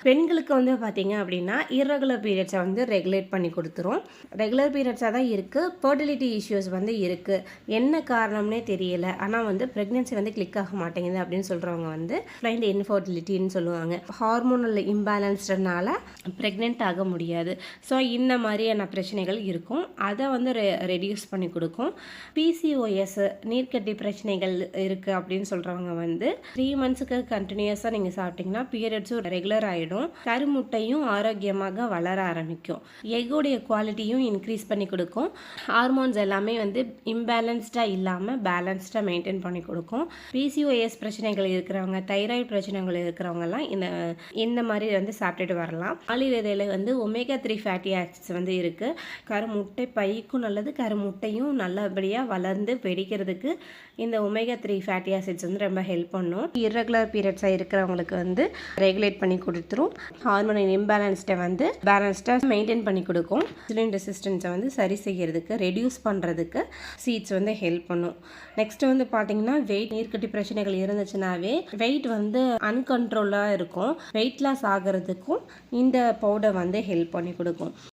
பெண்களுக்கு வந்து பார்த்தீங்க அப்படின்னா இர்ரெகுலர் பீரியட்ஸை வந்து ரெகுலேட் பண்ணி கொடுத்துரும். ரெகுலர் பீரியட்ஸாக தான் இருக்குது, ஃபர்டிலிட்டி இஷ்யூஸ் வந்து இருக்குது, என்ன காரணம்னே தெரியல, ஆனால் வந்து ப்ரெக்னென்சி வந்து கிளிக் ஆக மாட்டேங்குது அப்படின்னு சொல்கிறவங்க வந்து பிளைண்ட் இன்ஃபர்டிலிட்டின்னு சொல்லுவாங்க. ஹார்மோனல் இம்பேலன்ஸ்டனால ப்ரெக்னென்ட் ஆக முடியாது. ஸோ இந்த மாதிரியான பிரச்சனைகள் இருக்கும், அதை வந்து ரெடியூஸ் பண்ணி கொடுக்கும். பிசிஓஎஸ் நீர்க்கட்டி பிரச்சனைகள் இருக்குது அப்படின்னு சொல்கிறவங்க வந்து 3 மந்த்ஸுக்கு கண்டினியூஸாக நீங்கள் சாப்பிட்டீங்கன்னா பீரியட்ஸும் ரெகுலர் ஆகிடும், கருமுட்டையும் ஆரோக்கியமாக வளர ஆரம்பிக்கும், எக்கோடைய குவாலிட்டியும் இன்க்ரீஸ் பண்ணி கொடுக்கும், ஹார்மோன்ஸ் எல்லாமே வந்து இம்பேலன்ஸ்டாக இல்லாமல் பேலன்ஸ்டாக மெயின்டைன் பண்ணி கொடுக்கும். பிசிஓஎஸ் பிரச்சனைகள் இருக்கிறவங்க, தைராய்டு பிரச்சனைகள் இருக்கிறவங்கலாம் இந்த மாதிரி வந்து சாப்பிட்டுட்டு வரலாம். ஆளி விதையில் வந்து ஒமேகா 3 ஃபேட்டி ஆசிட்ஸ் வந்து இருக்குது, கருமுட்டை பைக்கும் நல்லது, கருமுட்டையும் நல்லபடியாக வளர்ந்து வெடிக்கிறதுக்கு இந்த ஒமேகா 3 ஃபேட்டி ஆசிட்ஸ் வந்து ரொம்ப ஹெல்ப் பண்ணும். இர்ரெகுலர் பீரியட்ஸாக இருக்கிறவங்களுக்கு வந்து ரெகுலேட் பண்ணி கொடுத்துரும், ஹார்மோன் இம்பேலன்ஸ்டை வந்து பேலன்ஸ்டாக மெயின்டைன் பண்ணி கொடுக்கும், இன்சுலின் ரெசிஸ்டன்ஸை வந்து சரி செய்கிறதுக்கு ரெடியூஸ் பண்ணுறதுக்கு சீட்ஸ் வந்து ஹெல்ப் பண்ணும். நெக்ஸ்ட் வந்து பார்த்தீங்கன்னா வெயிட் நீர்க்கட்டி பிரச்சனைகள் இருந்துச்சுனாவே வெயிட் வந்து அன்கண்ட்ரோலாக இருக்கும், வெயிட் லாஸ் ஆகிறதுக்கும் இந்த பவுடர் வந்து ஹெல்ப் பண்ணி கொடுக்கும்.